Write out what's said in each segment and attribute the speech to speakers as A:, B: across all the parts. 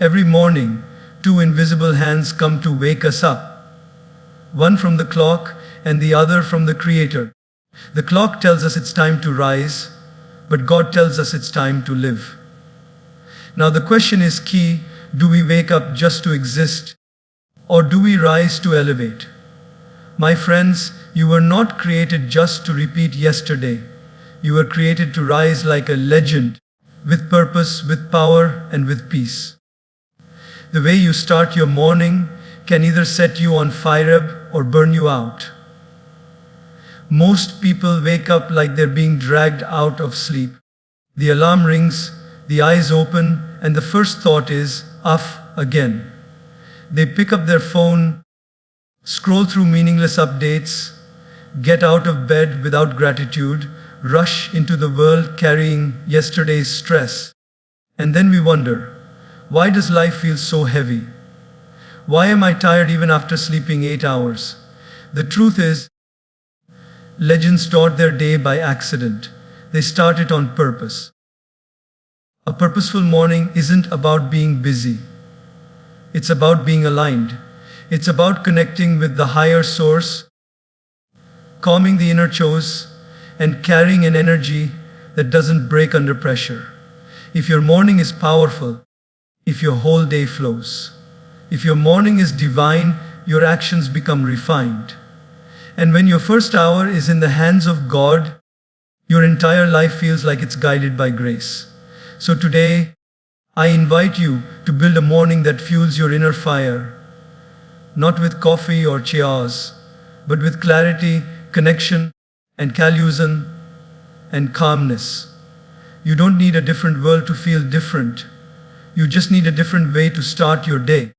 A: Every morning, two invisible hands come to wake us up, one from the clock and the other from the Creator. The clock tells us it's time to rise, but God tells us it's time to live. Now the question is key: do we wake up just to exist, or do we rise to elevate? My friends, you were not created just to repeat yesterday. You were created to rise like a legend, with purpose, with power, and with peace. The way you start your morning can either set you on fire or burn you out. Most people wake up like they're being dragged out of sleep. The alarm rings, the eyes open, and the first thought is, "Off again." They pick up their phone, scroll through meaningless updates, get out of bed without gratitude, rush into the world carrying yesterday's stress. And then we wonder, why does life feel so heavy? Why am I tired even after sleeping 8 hours? The truth is, legends start their day by accident. They start it on purpose. A purposeful morning isn't about being busy. It's about being aligned. It's about connecting with the higher source, calming the inner chores, and carrying an energy that doesn't break under pressure. If your morning is powerful, if your whole day flows, if your morning is divine, your actions become refined. And when your first hour is in the hands of God, your entire life feels like it's guided by grace. So today, I invite you to build a morning that fuels your inner fire, not with coffee or chaos, but with clarity, connection, and collusion and calmness. You don't need a different world to feel different. You just need a different way to start your day.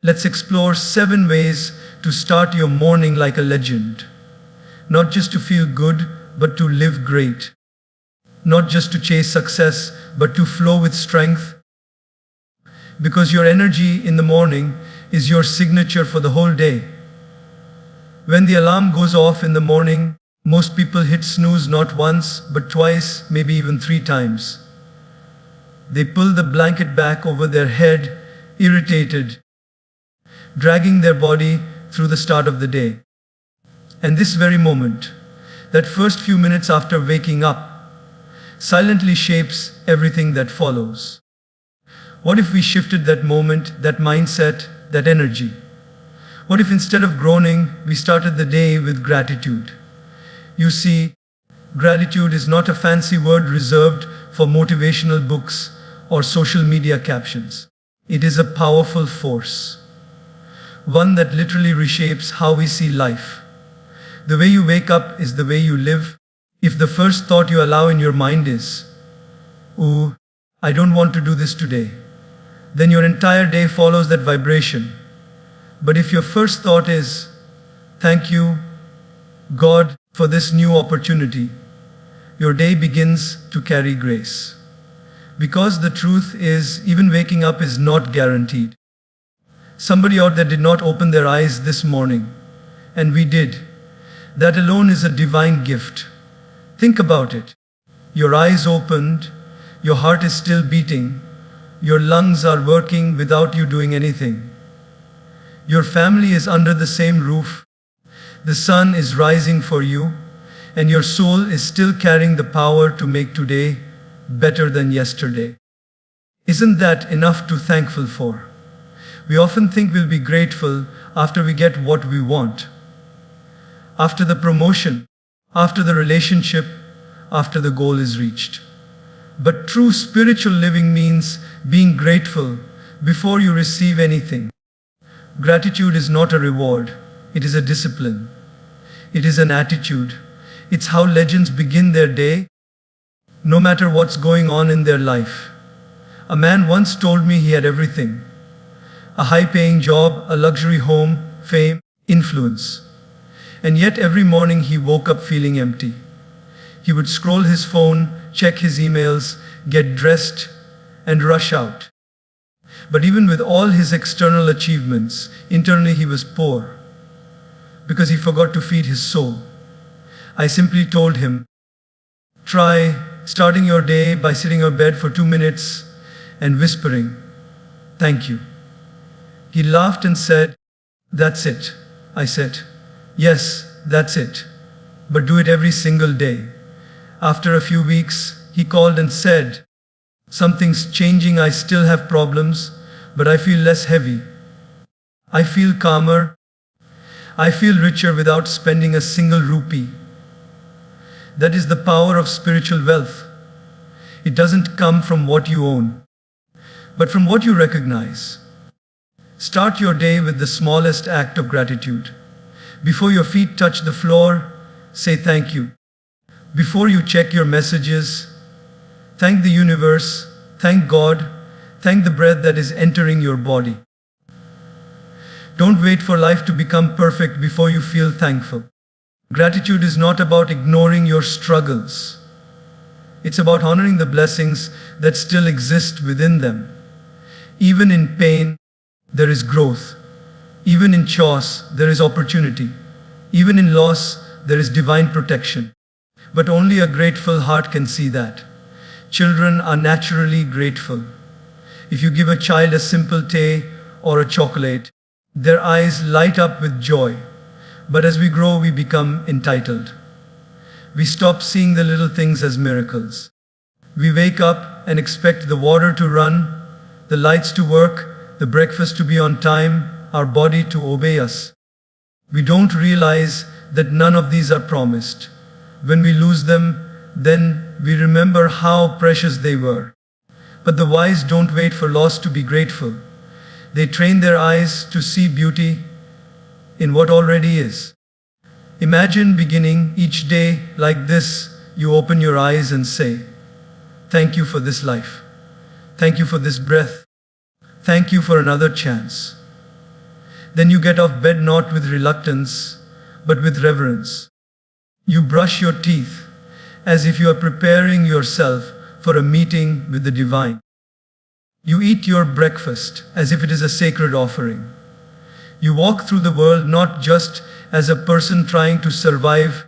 A: Let's explore 7 ways to start your morning like a legend. Not just to feel good, but to live great. Not just to chase success, but to flow with strength. Because your energy in the morning is your signature for the whole day. When the alarm goes off in the morning, most people hit snooze not once, but twice, maybe even 3 times. They pull the blanket back over their head, irritated, dragging their body through the start of the day. And this very moment, that first few minutes after waking up, silently shapes everything that follows. What if we shifted that moment, that mindset, that energy? What if instead of groaning, we started the day with gratitude? You see, gratitude is not a fancy word reserved for motivational books or social media captions. It is a powerful force, one that literally reshapes how we see life. The way you wake up is the way you live. If the first thought you allow in your mind is, "Ooh, I don't want to do this today," then your entire day follows that vibration. But if your first thought is, "Thank you, God, for this new opportunity," your day begins to carry grace. Because the truth is, even waking up is not guaranteed. Somebody out there did not open their eyes this morning, and we did. That alone is a divine gift. Think about it. Your eyes opened, your heart is still beating, your lungs are working without you doing anything. Your family is under the same roof, the sun is rising for you, and your soul is still carrying the power to make today better than yesterday. Isn't that enough to be thankful for? We often think we'll be grateful after we get what we want. After the promotion, after the relationship, after the goal is reached. But true spiritual living means being grateful before you receive anything. Gratitude is not a reward, it is a discipline. It is an attitude. It's how legends begin their day, no matter what's going on in their life. A man once told me he had everything: a high-paying job, a luxury home, fame, influence. And yet every morning he woke up feeling empty. He would scroll his phone, check his emails, get dressed, and rush out. But even with all his external achievements, internally he was poor, because he forgot to feed his soul. I simply told him, try starting your day by sitting on bed for 2 minutes and whispering, Thank you. He laughed and said, That's it. I said, Yes, that's it. But do it every single day. After a few weeks, he called and said, Something's changing. I still have problems, but I feel less heavy. I feel calmer. I feel richer without spending a single rupee. That is the power of spiritual wealth. It doesn't come from what you own, but from what you recognize. Start your day with the smallest act of gratitude. Before your feet touch the floor, say thank you. Before you check your messages, thank the universe, thank God, thank the breath that is entering your body. Don't wait for life to become perfect before you feel thankful. Gratitude is not about ignoring your struggles. It's about honoring the blessings that still exist within them. Even in pain, there is growth. Even in chaos, there is opportunity. Even in loss, there is divine protection. But only a grateful heart can see that. Children are naturally grateful. If you give a child a simple tea or a chocolate, their eyes light up with joy. But as we grow, we become entitled. We stop seeing the little things as miracles. We wake up and expect the water to run, the lights to work, the breakfast to be on time, our body to obey us. We don't realize that none of these are promised. When we lose them, then we remember how precious they were. But the wise don't wait for loss to be grateful. They train their eyes to see beauty in what already is. Imagine beginning each day like this. You open your eyes and say, Thank you for this life. Thank you for this breath. Thank you for another chance. Then you get off bed not with reluctance, but with reverence. You brush your teeth as if you are preparing yourself for a meeting with the divine. You eat your breakfast as if it is a sacred offering. You walk through the world not just as a person trying to survive,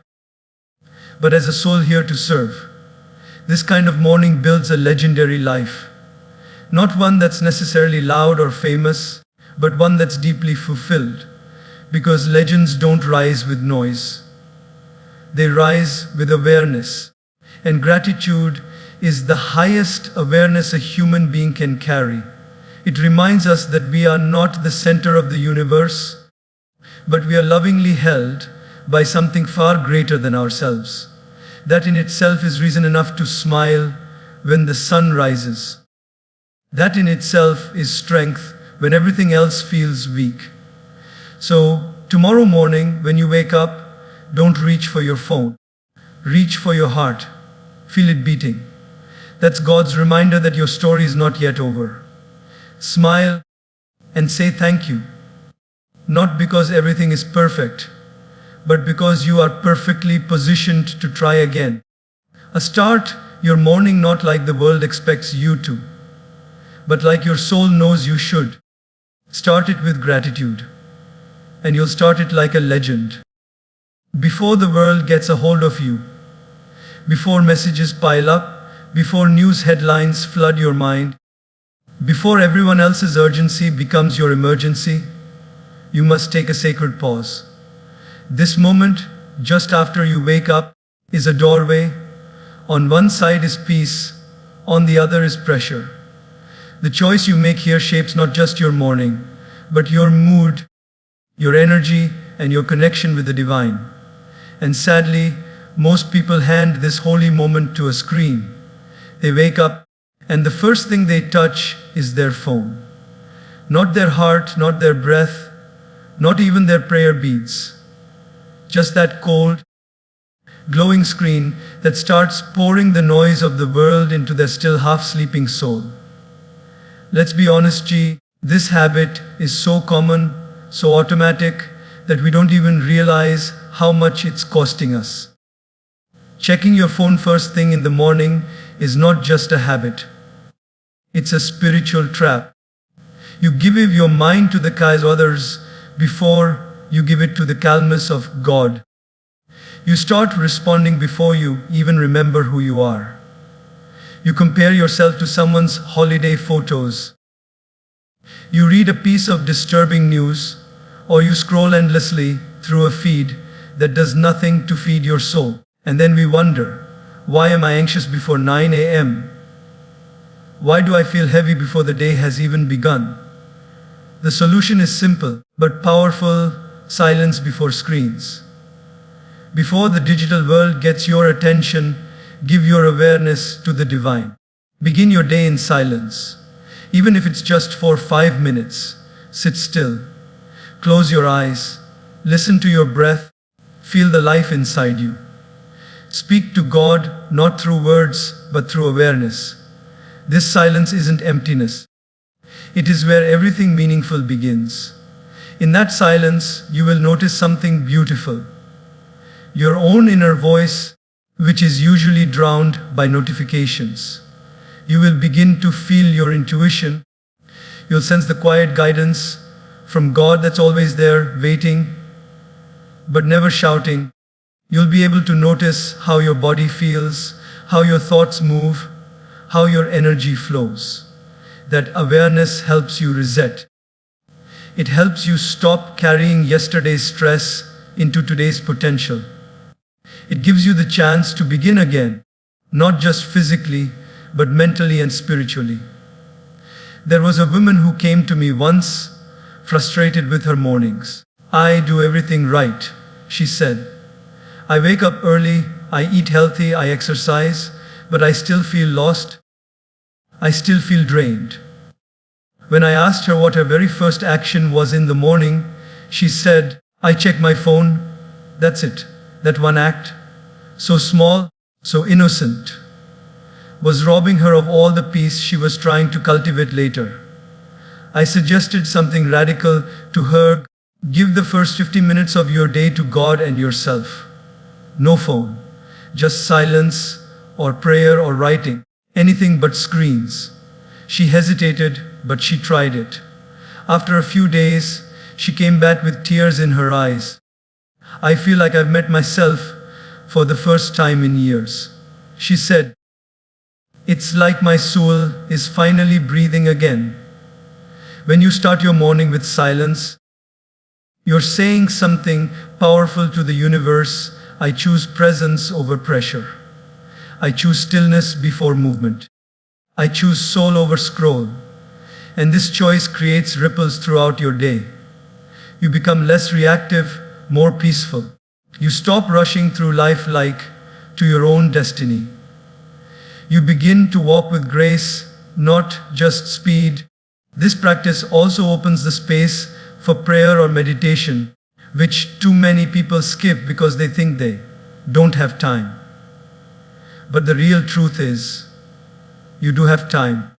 A: but as a soul here to serve. This kind of morning builds a legendary life. Not one that's necessarily loud or famous, but one that's deeply fulfilled. Because legends don't rise with noise. They rise with awareness. And gratitude is the highest awareness a human being can carry. It reminds us that we are not the center of the universe, but we are lovingly held by something far greater than ourselves. That in itself is reason enough to smile when the sun rises. That in itself is strength when everything else feels weak. So, tomorrow morning when you wake up, don't reach for your phone. Reach for your heart. Feel it beating. That's God's reminder that your story is not yet over. Smile and say thank you. Not because everything is perfect, but because you are perfectly positioned to try again. Start your morning not like the world expects you to, but like your soul knows you should. Start it with gratitude, and you'll start it like a legend. Before the world gets a hold of you, before messages pile up, before news headlines flood your mind, before everyone else's urgency becomes your emergency, you must take a sacred pause. This moment, just after you wake up, is a doorway. On one side is peace, on the other is pressure. The choice you make here shapes not just your morning, but your mood, your energy, and your connection with the divine. And sadly, most people hand this holy moment to a screen. They wake up, and the first thing they touch is their phone. Not their heart, not their breath, not even their prayer beads. Just that cold, glowing screen that starts pouring the noise of the world into their still half-sleeping soul. Let's be honest, this habit is so common, so automatic, that we don't even realize how much it's costing us. Checking your phone first thing in the morning is not just a habit. It's a spiritual trap. You give your mind to the chaos of others before you give it to the calmness of God. You start responding before you even remember who you are. You compare yourself to someone's holiday photos. You read a piece of disturbing news, or you scroll endlessly through a feed that does nothing to feed your soul. And then we wonder, why am I anxious before 9 a.m.? Why do I feel heavy before the day has even begun? The solution is simple but powerful: silence before screens. Before the digital world gets your attention, give your awareness to the divine. Begin your day in silence. Even if it's just for 5 minutes, sit still. Close your eyes. Listen to your breath. Feel the life inside you. Speak to God, not through words, but through awareness. This silence isn't emptiness. It is where everything meaningful begins. In that silence, you will notice something beautiful. Your own inner voice, which is usually drowned by notifications. You will begin to feel your intuition. You'll sense the quiet guidance from God that's always there, waiting, but never shouting. You'll be able to notice how your body feels, how your thoughts move, how your energy flows. That awareness helps you reset. It helps you stop carrying yesterday's stress into today's potential. It gives you the chance to begin again, not just physically, but mentally and spiritually. There was a woman who came to me once, frustrated with her mornings. I do everything right, she said. I wake up early, I eat healthy, I exercise, but I still feel lost. I still feel drained. When I asked her what her very first action was in the morning, she said, I check my phone. That's it. That one act, so small, so innocent, was robbing her of all the peace she was trying to cultivate later. I suggested something radical to her: give the first 50 minutes of your day to God and yourself. No phone, just silence or prayer or writing, anything but screens. She hesitated, but she tried it. After a few days, she came back with tears in her eyes. I feel like I've met myself for the first time in years, she said. It's like my soul is finally breathing again. When you start your morning with silence, you're saying something powerful to the universe. I choose presence over pressure. I choose stillness before movement. I choose soul over scroll. And this choice creates ripples throughout your day. You become less reactive, more peaceful. You stop rushing through life like to your own destiny. You begin to walk with grace, not just speed. This practice also opens the space for prayer or meditation, which too many people skip because they think they don't have time. But the real truth is, you do have time.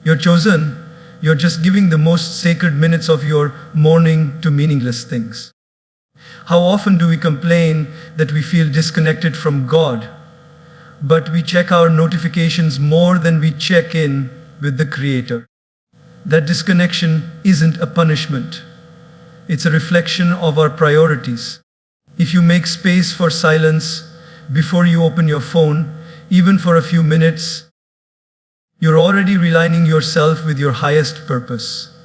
A: You're chosen. You're just giving the most sacred minutes of your morning to meaningless things. How often do we complain that we feel disconnected from God, but we check our notifications more than we check in with the Creator? That disconnection isn't a punishment. It's a reflection of our priorities. If you make space for silence before you open your phone, even for a few minutes, you're already realigning yourself with your highest purpose.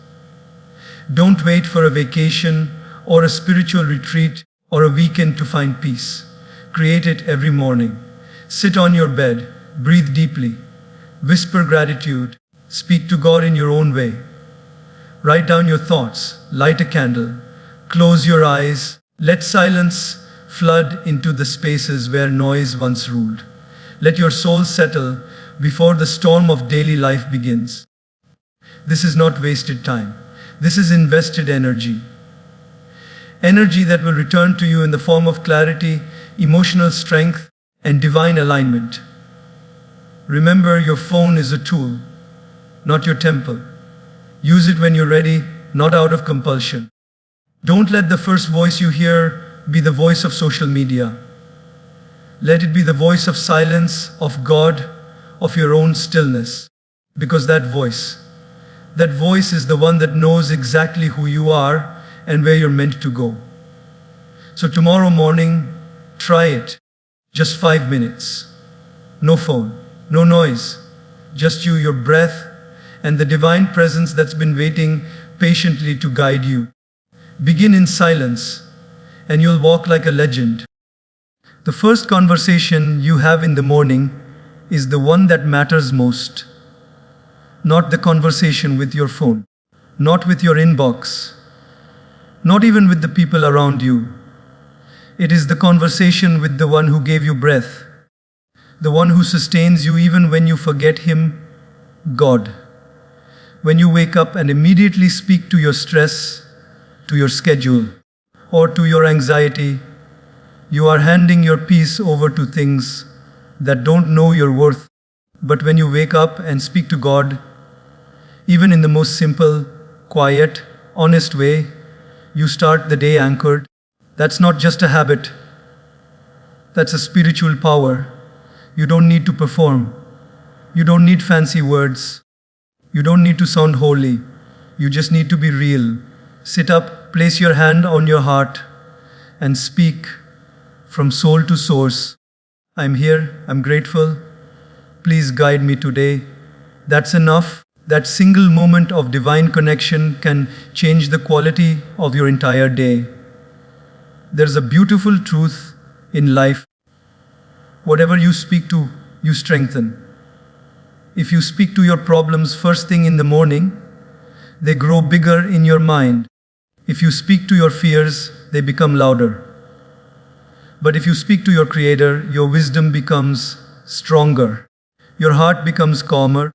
A: Don't wait for a vacation or a spiritual retreat or a weekend to find peace. Create it every morning. Sit on your bed, breathe deeply, whisper gratitude, speak to God in your own way. Write down your thoughts, light a candle, close your eyes, let silence flood into the spaces where noise once ruled. Let your soul settle before the storm of daily life begins. This is not wasted time. This is invested energy. Energy that will return to you in the form of clarity, emotional strength, and divine alignment. Remember, your phone is a tool, not your temple. Use it when you're ready, not out of compulsion. Don't let the first voice you hear be the voice of social media. Let it be the voice of silence, of God, of your own stillness. Because that voice is the one that knows exactly who you are and where you're meant to go. So tomorrow morning, try it. Just 5 minutes. No phone, no noise, just you, your breath, and the divine presence that's been waiting patiently to guide you. Begin in silence, and you'll walk like a legend. The first conversation you have in the morning is the one that matters most. Not the conversation with your phone, not with your inbox, not even with the people around you. It is the conversation with the one who gave you breath, the one who sustains you even when you forget Him, God. When you wake up and immediately speak to your stress, to your schedule, or to your anxiety, you are handing your peace over to things that don't know your worth. But when you wake up and speak to God, even in the most simple, quiet, honest way, you start the day anchored. That's not just a habit, that's a spiritual power. You don't need to perform. You don't need fancy words. You don't need to sound holy. You just need to be real. Sit up, place your hand on your heart, and speak from soul to source. I'm here, I'm grateful. Please guide me today. That's enough. That single moment of divine connection can change the quality of your entire day. There's a beautiful truth in life. Whatever you speak to, you strengthen. If you speak to your problems first thing in the morning, they grow bigger in your mind. If you speak to your fears, they become louder. But if you speak to your Creator, your wisdom becomes stronger. Your heart becomes calmer.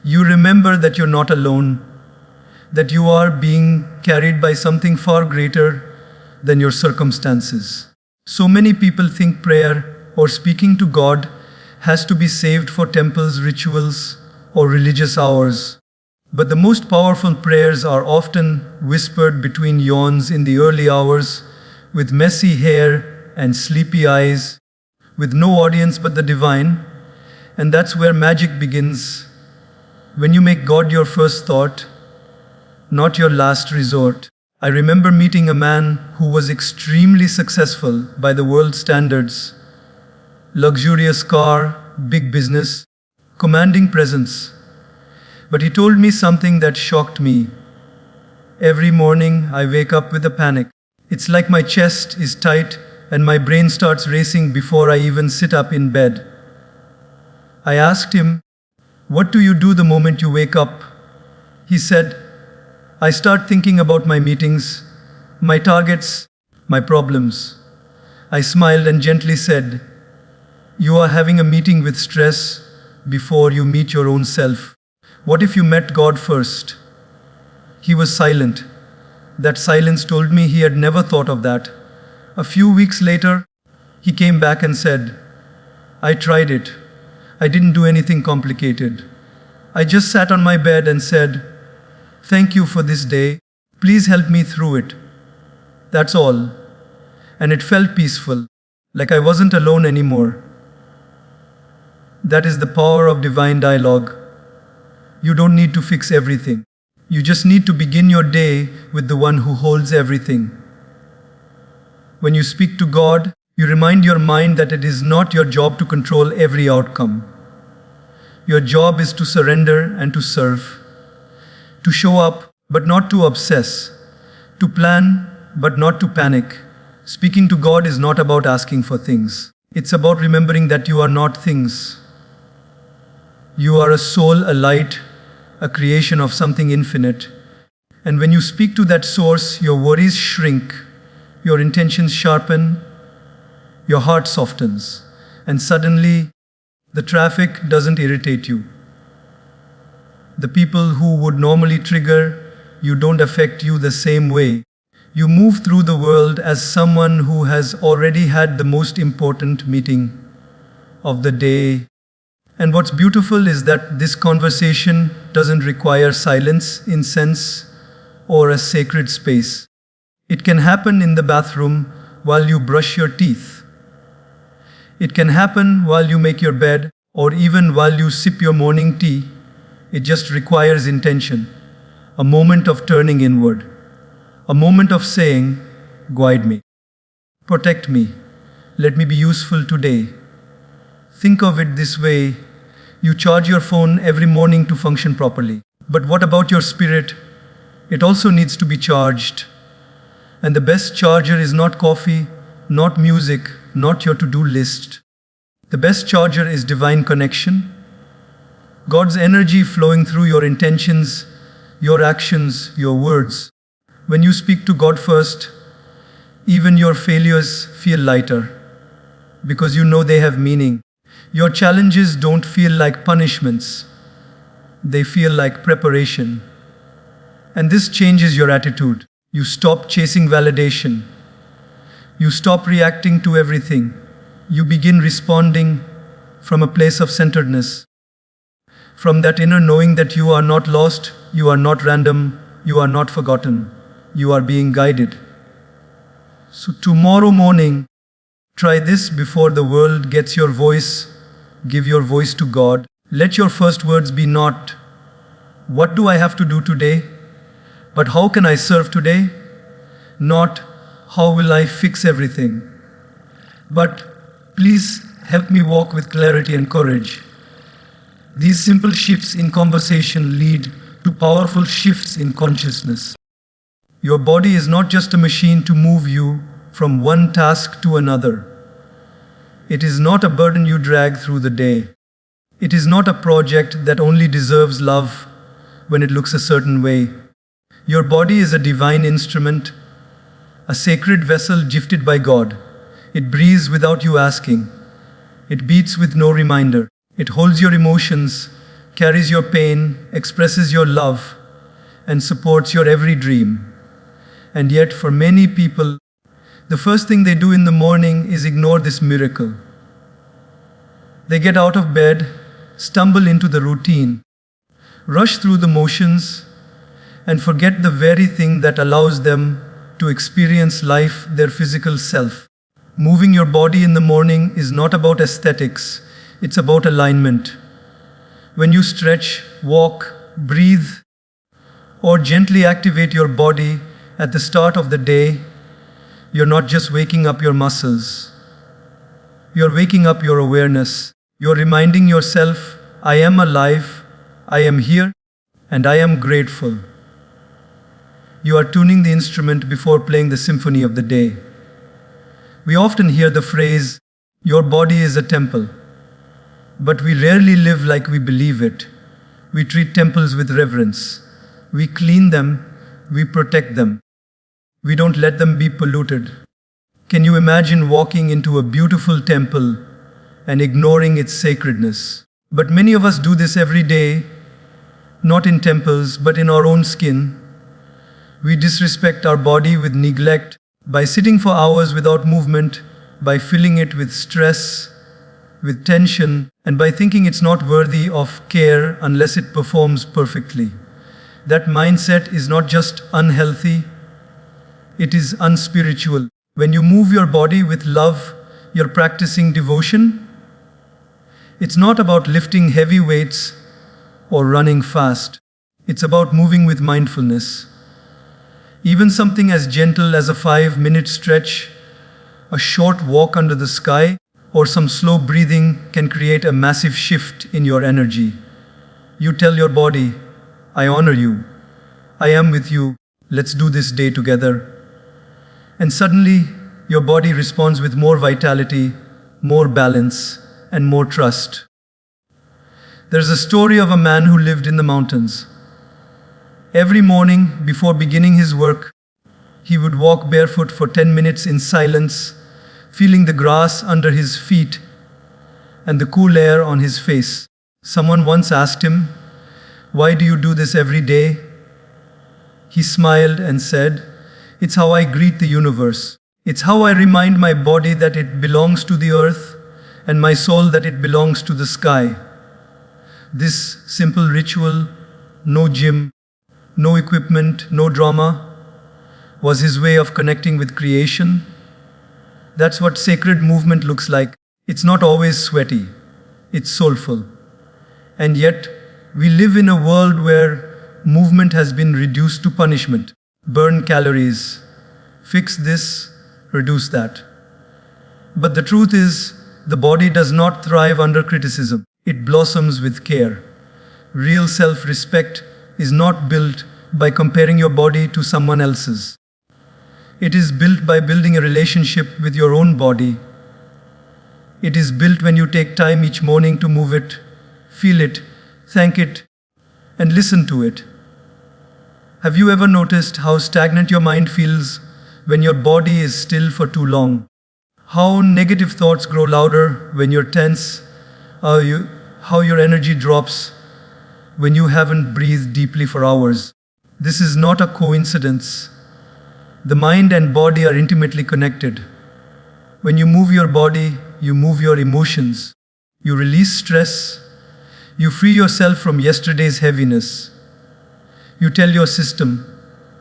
A: You remember that you're not alone, that you are being carried by something far greater than your circumstances. So many people think prayer or speaking to God has to be saved for temples, rituals, or religious hours. But the most powerful prayers are often whispered between yawns in the early hours, with messy hair and sleepy eyes, with no audience but the divine. And that's where magic begins. When you make God your first thought, not your last resort. I remember meeting a man who was extremely successful by the world's standards. Luxurious car, big business, commanding presence. But he told me something that shocked me. Every morning I wake up with a panic. It's like my chest is tight and my brain starts racing before I even sit up in bed. I asked him, "What do you do the moment you wake up?" He said, "I start thinking about my meetings, my targets, my problems." I smiled and gently said, "You are having a meeting with stress before you meet your own self. What if you met God first?" He was silent. That silence told me he had never thought of that. A few weeks later, he came back and said, "I tried it. I didn't do anything complicated. I just sat on my bed and said, 'Thank you for this day. Please help me through it.' That's all." And it felt peaceful, like I wasn't alone anymore. That is the power of divine dialogue. You don't need to fix everything. You just need to begin your day with the one who holds everything. When you speak to God, you remind your mind that it is not your job to control every outcome. Your job is to surrender and to serve, to show up but not to obsess, to plan but not to panic. Speaking to God is not about asking for things. It's about remembering that you are not things. You are a soul, a light, a creation of something infinite. And when you speak to that source, your worries shrink, your intentions sharpen, your heart softens, and suddenly the traffic doesn't irritate you. The people who would normally trigger you don't affect you the same way. You move through the world as someone who has already had the most important meeting of the day. And what's beautiful is that this conversation doesn't require silence, incense, or a sacred space. It can happen in the bathroom while you brush your teeth. It can happen while you make your bed, or even while you sip your morning tea. It just requires intention, a moment of turning inward, a moment of saying, "Guide me, protect me, let me be useful today." Think of it this way: You charge your phone every morning to function properly. But what about your spirit? It also needs to be charged. And the best charger is not coffee, not music, not your to-do list. The best charger is divine connection. God's energy flowing through your intentions, your actions, your words. When you speak to God first, even your failures feel lighter because you know they have meaning. Your challenges don't feel like punishments, they feel like preparation. And this changes your attitude. You stop chasing validation. You stop reacting to everything. You begin responding from a place of centeredness. From that inner knowing that you are not lost, you are not random, you are not forgotten. You are being guided. So tomorrow morning, try this before the world gets your voice. Give your voice to God. Let your first words be not, "What do I have to do today?" but "How can I serve today?" Not, "How will I fix everything?" but "Please help me walk with clarity and courage." These simple shifts in conversation lead to powerful shifts in consciousness. Your body is not just a machine to move you from one task to another. It is not a burden you drag through the day. It is not a project that only deserves love when it looks a certain way. Your body is a divine instrument, a sacred vessel gifted by God. It breathes without you asking. It beats with no reminder. It holds your emotions, carries your pain, expresses your love, and supports your every dream. And yet, for many people, the first thing they do in the morning is ignore this miracle. They get out of bed, stumble into the routine, rush through the motions, and forget the very thing that allows them to experience life, their physical self. Moving your body in the morning is not about aesthetics, it's about alignment. When you stretch, walk, breathe, or gently activate your body at the start of the day, you're not just waking up your muscles. You're waking up your awareness. You're reminding yourself, "I am alive, I am here, and I am grateful." You are tuning the instrument before playing the symphony of the day. We often hear the phrase, "Your body is a temple," but we rarely live like we believe it. We treat temples with reverence. We clean them, we protect them. We don't let them be polluted. Can you imagine walking into a beautiful temple and ignoring its sacredness? But many of us do this every day, not in temples, but in our own skin. We disrespect our body with neglect, by sitting for hours without movement, by filling it with stress, with tension, and by thinking it's not worthy of care unless it performs perfectly. That mindset is not just unhealthy, it is unspiritual. When you move your body with love, you're practicing devotion. It's not about lifting heavy weights or running fast. It's about moving with mindfulness. Even something as gentle as a 5-minute stretch, a short walk under the sky, or some slow breathing can create a massive shift in your energy. You tell your body, "I honor you. I am with you. Let's do this day together." And suddenly, your body responds with more vitality, more balance, and more trust. There's a story of a man who lived in the mountains. Every morning, before beginning his work, he would walk barefoot for 10 minutes in silence, feeling the grass under his feet and the cool air on his face. Someone once asked him, "Why do you do this every day?" He smiled and said, "It's how I greet the universe. It's how I remind my body that it belongs to the earth and my soul that it belongs to the sky." This simple ritual, no gym, no equipment, no drama, was his way of connecting with creation. That's what sacred movement looks like. It's not always sweaty, it's soulful. And yet, we live in a world where movement has been reduced to punishment. Burn calories, fix this, reduce that. But the truth is, the body does not thrive under criticism. It blossoms with care. Real self-respect is not built by comparing your body to someone else's. It is built by building a relationship with your own body. It is built when you take time each morning to move it, feel it, thank it, and listen to it. Have you ever noticed how stagnant your mind feels when your body is still for too long? How negative thoughts grow louder when you're tense? How your energy drops when you haven't breathed deeply for hours? This is not a coincidence. The mind and body are intimately connected. When you move your body, you move your emotions. You release stress. You free yourself from yesterday's heaviness. You tell your system,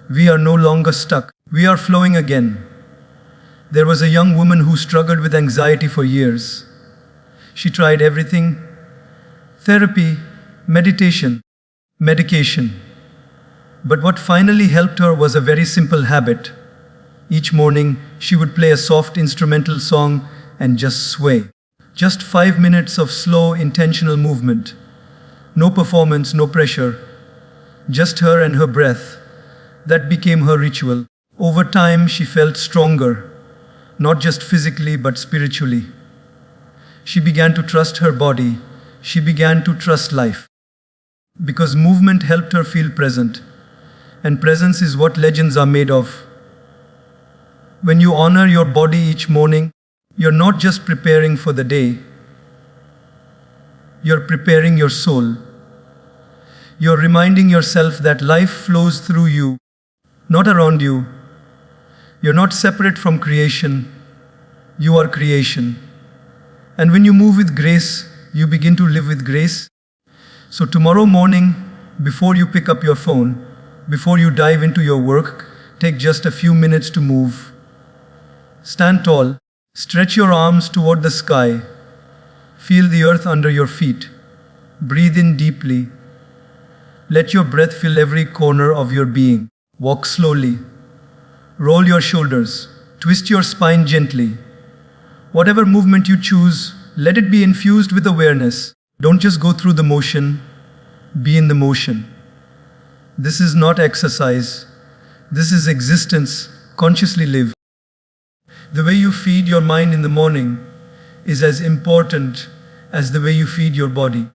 A: we are no longer stuck. We are flowing again. There was a young woman who struggled with anxiety for years. She tried everything: therapy, meditation, medication. But what finally helped her was a very simple habit. Each morning, she would play a soft instrumental song and just sway. Just 5 minutes of slow, intentional movement. No performance, no pressure. Just her and her breath. That became her ritual. Over time, she felt stronger, not just physically but spiritually. She began to trust her body. She began to trust life. Because movement helped her feel present. And presence is what legends are made of. When you honor your body each morning, you're not just preparing for the day. You're preparing your soul. You're reminding yourself that life flows through you, not around you. You're not separate from creation. You are creation. And when you move with grace, you begin to live with grace. So tomorrow morning, before you pick up your phone, before you dive into your work, take just a few minutes to move. Stand tall, stretch your arms toward the sky, feel the earth under your feet, breathe in deeply. Let your breath fill every corner of your being. Walk slowly, roll your shoulders, twist your spine gently. Whatever movement you choose, let it be infused with awareness. Don't just go through the motion, be in the motion. This is not exercise. This is existence, consciously lived. The way you feed your mind in the morning is as important as the way you feed your body.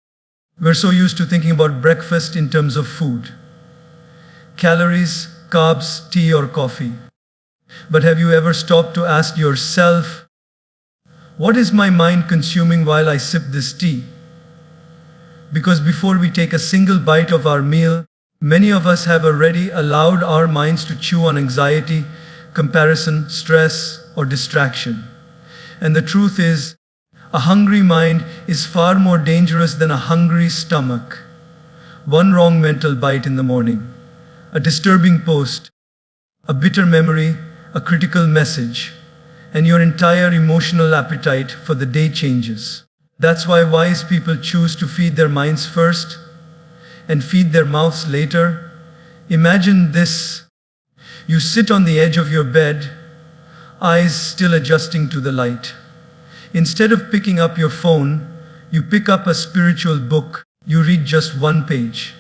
A: We're so used to thinking about breakfast in terms of food. Calories, carbs, tea or coffee. But have you ever stopped to ask yourself, what is my mind consuming while I sip this tea? Because before we take a single bite of our meal, many of us have already allowed our minds to chew on anxiety, comparison, stress, or distraction. And the truth is, a hungry mind is far more dangerous than a hungry stomach. One wrong mental bite in the morning, a disturbing post, a bitter memory, a critical message, and your entire emotional appetite for the day changes. That's why wise people choose to feed their minds first and feed their mouths later. Imagine this. You sit on the edge of your bed, eyes still adjusting to the light. Instead of picking up your phone, you pick up a spiritual book. You read just one page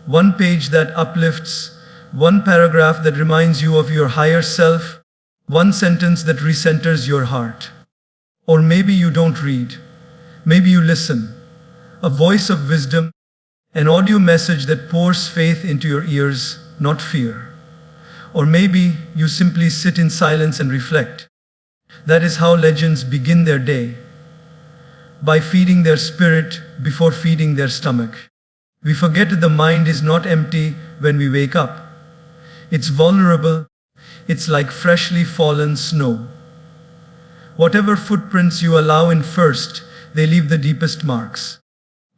A: that uplifts, one paragraph that reminds you of your higher self, one sentence that recenters your heart. Or maybe you don't read. Maybe you listen. A voice of wisdom, an audio message that pours faith into your ears, not fear. Or maybe you simply sit in silence and reflect. That is how legends begin their day, by feeding their spirit before feeding their stomach. We forget that the mind is not empty when we wake up. It's vulnerable. It's like freshly fallen snow. Whatever footprints you allow in first, they leave the deepest marks.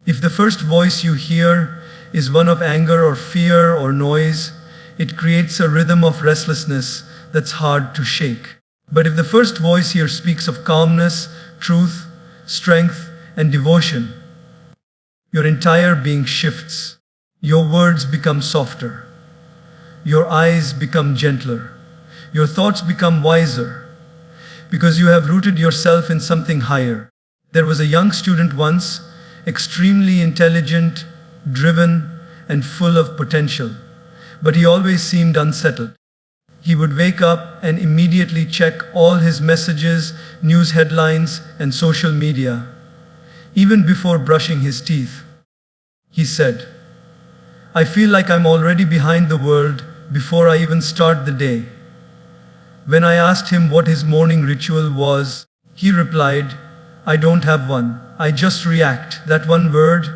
A: If the first voice you hear is one of anger or fear or noise, it creates a rhythm of restlessness that's hard to shake. But if the first voice here speaks of calmness, truth, strength, and devotion, your entire being shifts. Your words become softer. Your eyes become gentler. Your thoughts become wiser. Because you have rooted yourself in something higher. There was a young student once, extremely intelligent, driven, and full of potential. But he always seemed unsettled. He would wake up and immediately check all his messages, news headlines, and social media, even before brushing his teeth. He said, "I feel like I'm already behind the world before I even start the day." When I asked him what his morning ritual was, he replied, "I don't have one. I just react." That one word,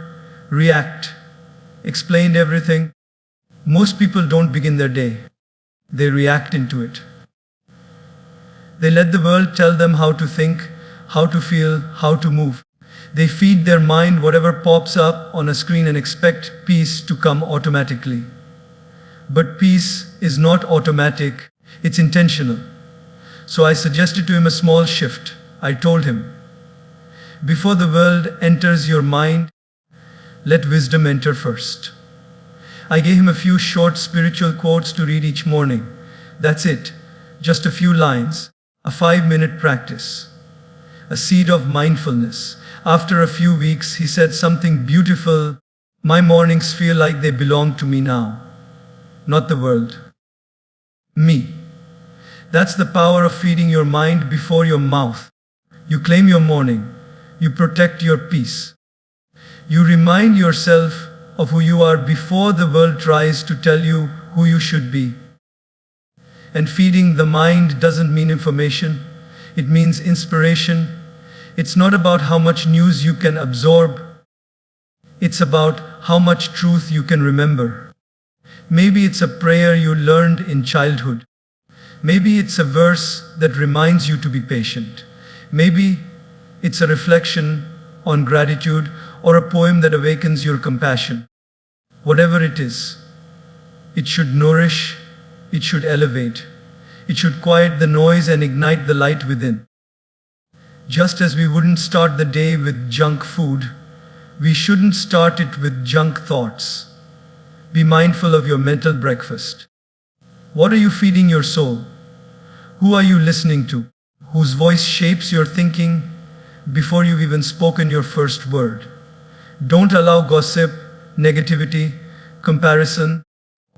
A: react, explained everything. Most people don't begin their day. They react into it. They let the world tell them how to think, how to feel, how to move. They feed their mind whatever pops up on a screen and expect peace to come automatically. But peace is not automatic, it's intentional. So I suggested to him a small shift. I told him, before the world enters your mind, let wisdom enter first. I gave him a few short spiritual quotes to read each morning. That's it, just a few lines, a 5-minute practice, a seed of mindfulness. After a few weeks, he said something beautiful. My mornings feel like they belong to me now, not the world. Me. That's the power of feeding your mind before your mouth. You claim your morning. You protect your peace. You remind yourself of who you are before the world tries to tell you who you should be. And feeding the mind doesn't mean information, it means inspiration. It's not about how much news you can absorb, it's about how much truth you can remember. Maybe it's a prayer you learned in childhood. Maybe it's a verse that reminds you to be patient. Maybe it's a reflection on gratitude or a poem that awakens your compassion. Whatever it is, it should nourish, it should elevate, it should quiet the noise and ignite the light within. Just as we wouldn't start the day with junk food, we shouldn't start it with junk thoughts. Be mindful of your mental breakfast. What are you feeding your soul? Who are you listening to? Whose voice shapes your thinking before you've even spoken your first word? Don't allow gossip, negativity, comparison,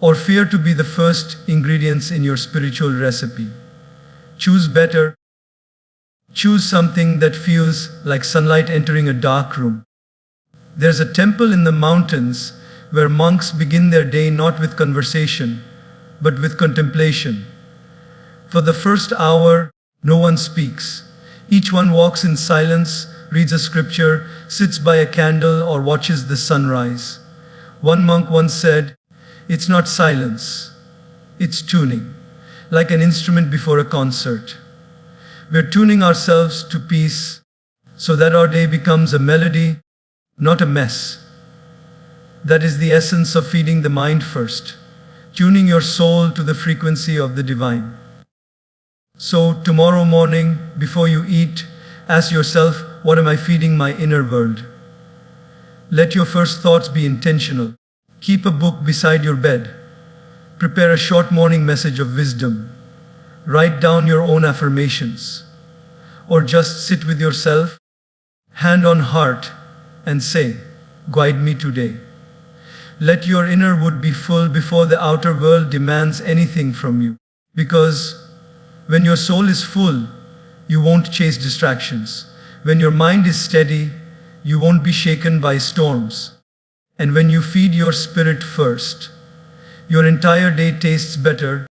A: or fear to be the first ingredients in your spiritual recipe. Choose better. Choose something that feels like sunlight entering a dark room. There's a temple in the mountains where monks begin their day not with conversation, but with contemplation. For the first hour, no one speaks. Each one walks in silence, reads a scripture, sits by a candle, or watches the sunrise. One monk once said, "It's not silence, it's tuning, like an instrument before a concert." We're tuning ourselves to peace so that our day becomes a melody, not a mess. That is the essence of feeding the mind first, tuning your soul to the frequency of the divine. So tomorrow morning, before you eat, ask yourself, what am I feeding my inner world? Let your first thoughts be intentional. Keep a book beside your bed. Prepare a short morning message of wisdom. Write down your own affirmations. Or just sit with yourself, hand on heart, and say, "Guide me today." Let your inner wood be full before the outer world demands anything from you. Because when your soul is full, you won't chase distractions. When your mind is steady, you won't be shaken by storms. And when you feed your spirit first, your entire day tastes better.